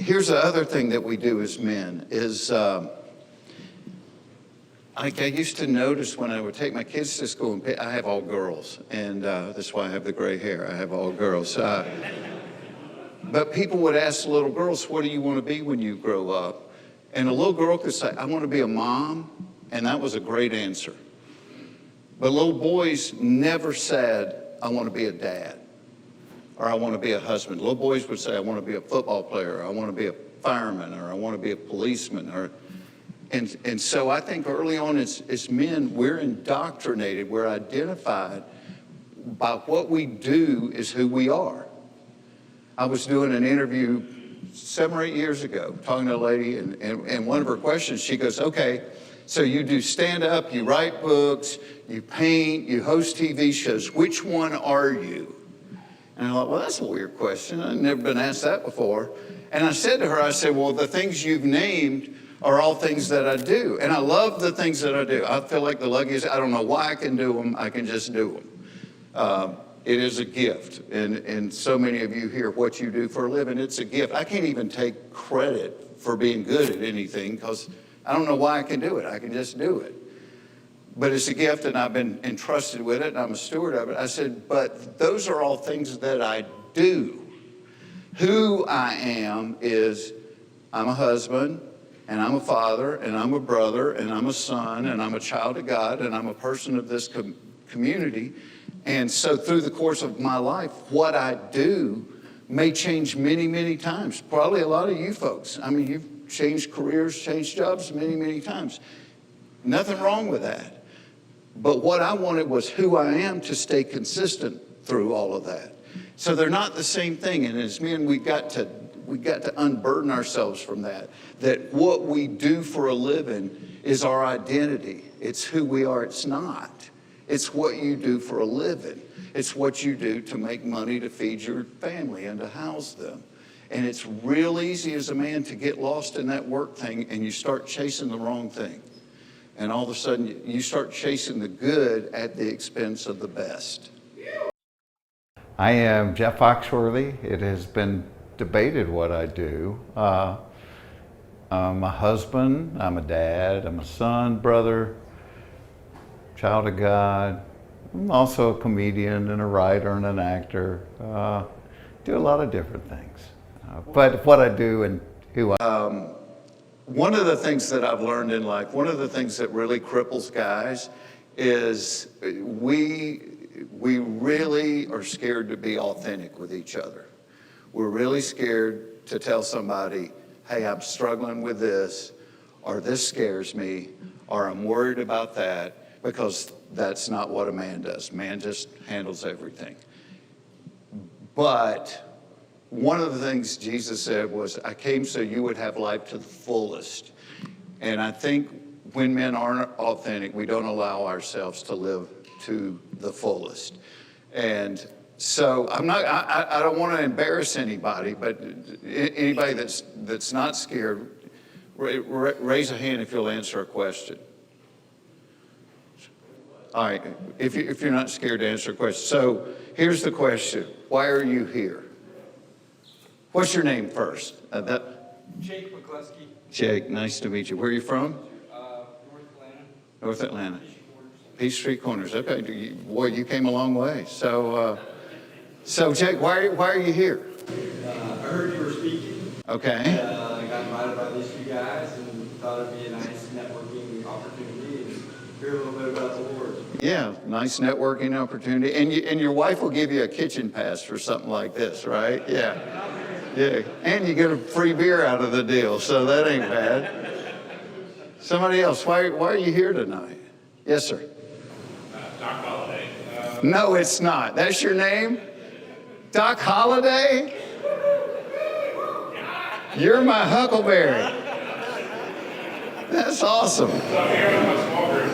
here's the other thing that we do as men is, I used to notice when I would take my kids to school, and I have all girls, and that's why I have the gray hair. I have all girls. But people would ask little girls, what do you want to be when you grow up? And a little girl could say, I want to be a mom, and that was a great answer. But little boys never said, I want to be a dad, or I want to be a husband. Little boys would say, I want to be a football player, or I want to be a fireman, or I want to be a policeman. And so I think early on as men, we're indoctrinated, we're identified by what we do is who we are. I was doing an interview 7 or 8 years ago, talking to a lady, and one of her questions, she goes, okay, so you do stand-up, you write books, you paint, you host TV shows. Which one are you? And I thought, well, that's a weird question. I've never been asked that before. And I said to her, I said, well, the things you've named are all things that I do. And I love the things that I do. I feel like the luckiest. I don't know why I can do them. I can just do them. It is a gift. And so many of you hear what you do for a living. It's a gift. I can't even take credit for being good at anything because I don't know why I can do it. I can just do it. But it's a gift, and I've been entrusted with it, and I'm a steward of it. I said, but those are all things that I do. Who I am is I'm a husband, and I'm a father, and I'm a brother, and I'm a son, and I'm a child of God, and I'm a person of this community. And so through the course of my life, what I do may change many, many times. Probably a lot of you folks. I mean, you've changed careers, changed jobs many, many times. Nothing wrong with that. But what I wanted was who I am to stay consistent through all of that. So they're not the same thing. And as men, we got to unburden ourselves from that what we do for a living is our identity. It's who we are. It's not. It's what you do for a living. It's what you do to make money to feed your family and to house them. And it's real easy as a man to get lost in that work thing, and you start chasing the wrong thing. And all of a sudden, you start chasing the good at the expense of the best. I am Jeff Foxworthy. It has been debated what I do. I'm a husband, I'm a dad, I'm a son, brother, child of God. I'm also a comedian and a writer and an actor. Do a lot of different things. But what I do and who I One of the things that I've learned in life, one of the things that really cripples guys is we really are scared to be authentic with each other. We're really scared to tell somebody, hey, I'm struggling with this, or this scares me, or I'm worried about that, because that's not what a man does. Man just handles everything. But one of the things Jesus said was, I came so you would have life to the fullest. And I think when men aren't authentic, we don't allow ourselves to live to the fullest. And so I don't want to embarrass anybody, but anybody that's not scared, raise a hand if you'll answer a question. All right, if you're not scared to answer a question. So here's the question. Why are you here? What's your name first? Jake McCluskey. Jake, nice to meet you. Where are you from? North Atlanta. North Atlanta. Peachtree Corners. Okay, boy, you came a long way. So Jake, why are you here? I heard you were speaking. Okay. I got invited by these two guys and thought it'd be a nice networking opportunity and hear a little bit about the Lord. Yeah, nice networking opportunity. And your wife will give you a kitchen pass for something like this, right? Yeah. Yeah. And you get a free beer out of the deal, so that ain't bad. Somebody else, why are you here tonight? Yes, sir. Doc Holliday. No, it's not. That's your name? Doc Holliday? You're my huckleberry. That's awesome. So I'm here with my small group.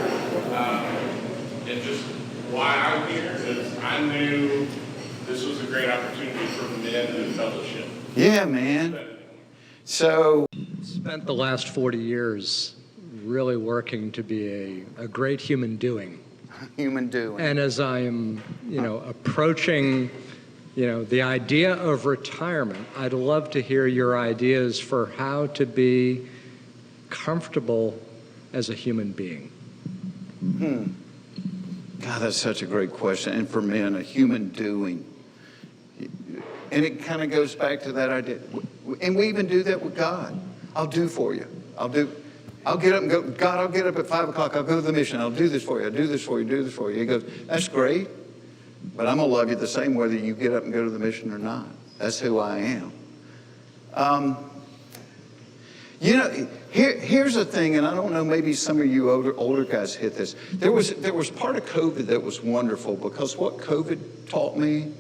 And just why I'm here is I knew this was a great opportunity for men and fellowship. Yeah, man. So Spent the last 40 years really working to be a great human doing. human doing. And as I am, approaching the idea of retirement, I'd love to hear your ideas for how to be comfortable as a human being. God, that's such a great question. And for men, a human doing. And it kind of goes back to that idea. And we even do that with God. I'll do for you. I'll get up and go, God, I'll get up at 5 o'clock. I'll go to the mission. I'll do this for you. I'll do this for you, do this for you. He goes, that's great, but I'm going to love you the same whether you get up and go to the mission or not. That's who I am. Here's the thing, and I don't know, maybe some of you older guys hit this. There was part of COVID that was wonderful, because what COVID taught me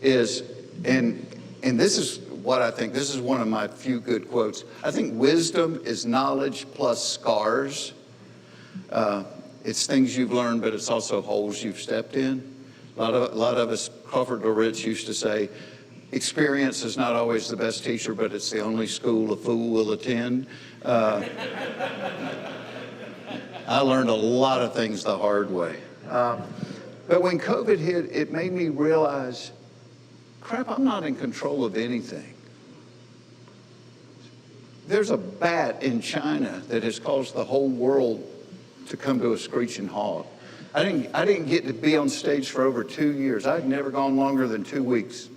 is, and this is what I think, this is one of my few good quotes. I think wisdom is knowledge plus scars. It's things you've learned, but it's also holes you've stepped in. A lot of us, Crawford Loritz used to say, experience is not always the best teacher, but it's the only school a fool will attend. I learned a lot of things the hard way. But when COVID hit, it made me realize, crap, I'm not in control of anything. There's a bat in China that has caused the whole world to come to a screeching halt. I didn't get to be on stage for over 2 years. I'd never gone longer than 2 weeks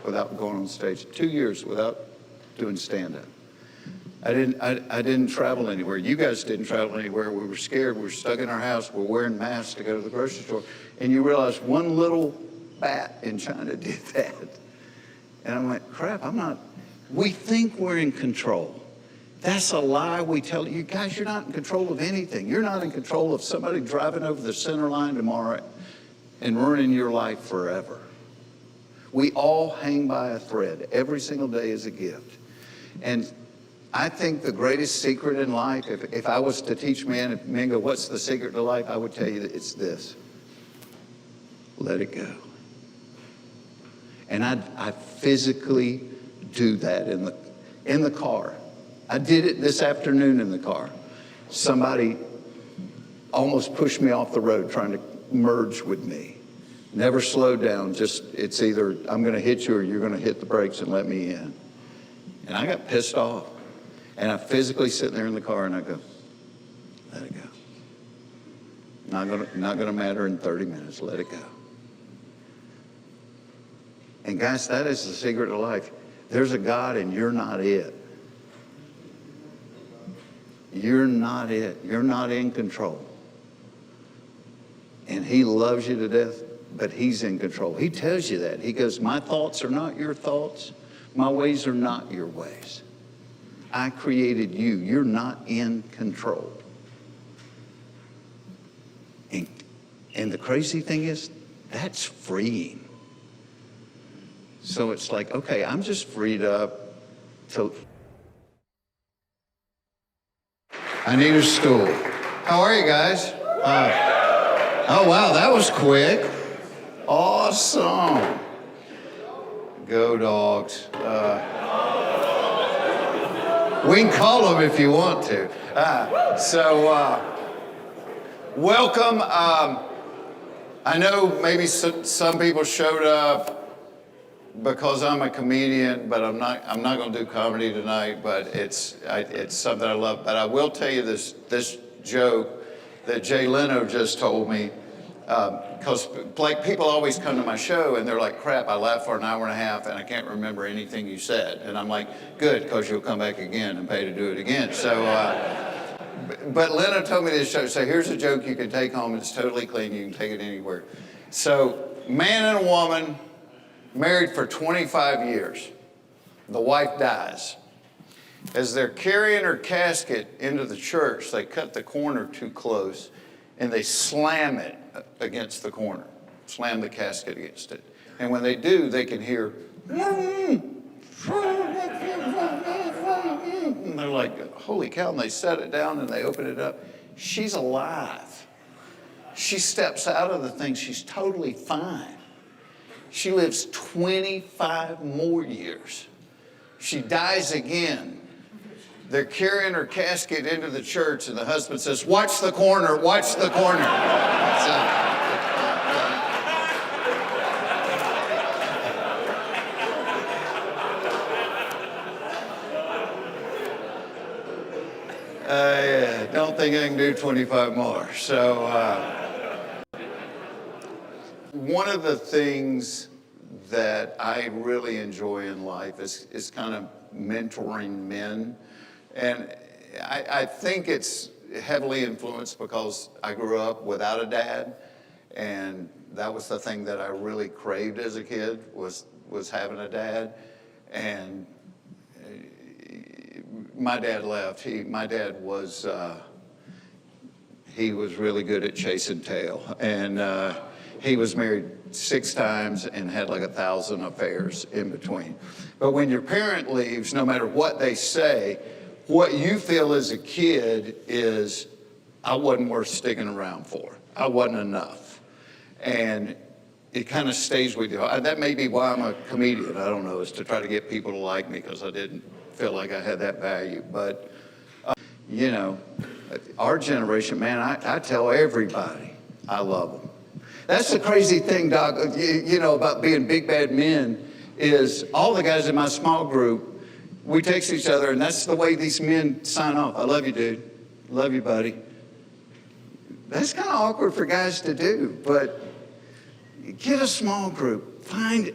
without going on stage. 2 years without doing stand-up. I didn't travel anywhere. You guys didn't travel anywhere. We were scared. We were stuck in our house. We're wearing masks to go to the grocery store. And you realize one little bat in China did that. And I went, crap, we think we're in control. That's a lie we tell you. Guys, you're not in control of anything. You're not in control of somebody driving over the center line tomorrow and ruining your life forever. We all hang by a thread. Every single day is a gift. And I think the greatest secret in life, if I was to teach men go, what's the secret to life? I would tell you that it's this. Let it go. And I physically do that in the car. I did it this afternoon in the car. Somebody almost pushed me off the road trying to merge with me. Never slowed down, just it's either I'm going to hit you or you're going to hit the brakes and let me in. And I got pissed off. And I physically sit there in the car and I go, let it go. Not gonna matter in 30 minutes, let it go. And guys, that is the secret of life. There's a God and you're not it. You're not it. You're not in control. And he loves you to death, but he's in control. He tells you that. He goes, my thoughts are not your thoughts. My ways are not your ways. I created you. You're not in control. And the crazy thing is, that's freeing. So it's like, okay, I'm just freed up to... I need a stool. How are you guys? Oh, wow, that was quick. Awesome. Go Dogs. We can call them if you want to. Welcome. I know maybe some people showed up because I'm a comedian, but I'm not going to do comedy tonight. But it's something I love. But I will tell you this joke that Jay Leno just told me. Because like people always come to my show and they're like, crap, I laughed for an hour and a half and I can't remember anything you said. And I'm like, good, because you'll come back again and pay to do it again. So, but Leno told me this joke. So here's a joke you can take home. It's totally clean. You can take it anywhere. So man and a woman married for 25 years. The wife dies. As they're carrying her casket into the church, they cut the corner too close and they slam it against the corner, slam the casket against it. And when they do, they can hear, and they're like, holy cow, and they set it down and they open it up. She's alive. She steps out of the thing, she's totally fine. She lives 25 more years. She dies again. They're carrying her casket into the church, and the husband says, watch the corner, watch the corner. Yeah, don't think I can do 25 more. So one of the things that I really enjoy in life is kind of mentoring men. And I think it's heavily influenced because I grew up without a dad. And that was the thing that I really craved as a kid was having a dad. And my dad left. My dad was, he was really good at chasing tail. And he was married 6 times and had like 1,000 affairs in between. But when your parent leaves, no matter what they say, what you feel as a kid is, I wasn't worth sticking around for. I wasn't enough. And it kind of stays with you. That may be why I'm a comedian. I don't know, is to try to get people to like me because I didn't feel like I had that value. But, you know, our generation, man, I tell everybody I love them. That's the crazy thing, Doc, you know, about being big bad men is all the guys in my small group, we text each other, and that's the way these men sign off. I love you, dude. Love you, buddy. That's kind of awkward for guys to do, but get a small group. Find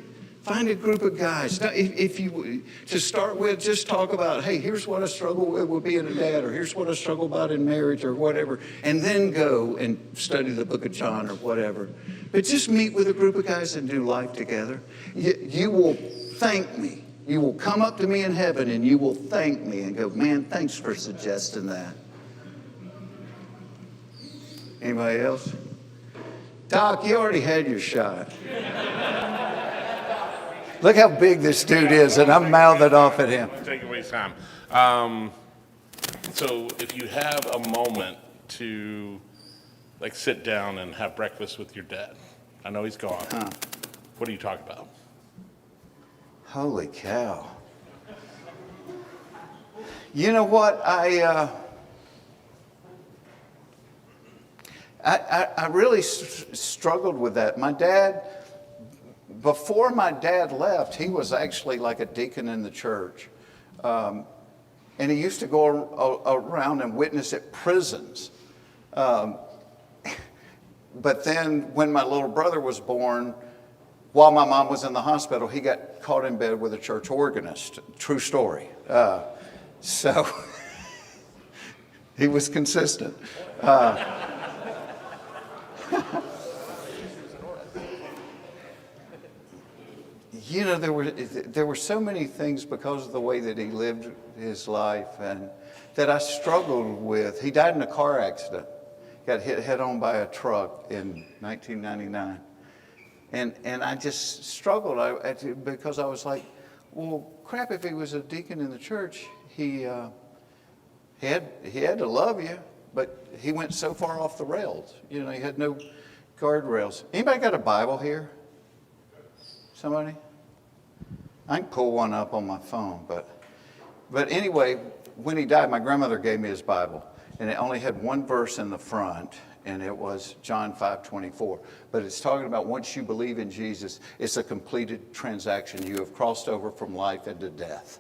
a group of guys. Now, if you, to start with, just talk about, hey, here's what I struggle with being a dad, or here's what I struggle about in marriage, or whatever, and then go and study the book of John or whatever. But just meet with a group of guys and do life together. You will thank me. You will come up to me in heaven and you will thank me and go, man, thanks for suggesting that. Anybody else? Doc, you already had your shot. Look how big this dude is, and I'm mouthing off at him. Take away time. So if you have a moment to like sit down and have breakfast with your dad, I know he's gone. What do you talk about? Holy cow. You know what? I really struggled with that. My dad, before my dad left, he was actually like a deacon in the church. And he used to go around and witness at prisons. But then when my little brother was born, while my mom was in the hospital, he got caught in bed with a church organist. True story. So he was consistent. You know, there were so many things because of the way that he lived his life and that I struggled with. He died in a car accident, got hit head-on by a truck in 1999. And I just struggled because I was like, well, crap, if he was a deacon in the church, he had to love you, but he went so far off the rails. You know, he had no guardrails. Anybody got a Bible here? Somebody? I can pull one up on my phone, but anyway, when he died, my grandmother gave me his Bible, and it only had one verse in the front, and it was John 5:24. But it's talking about once you believe in Jesus, it's a completed transaction. You have crossed over from life into death.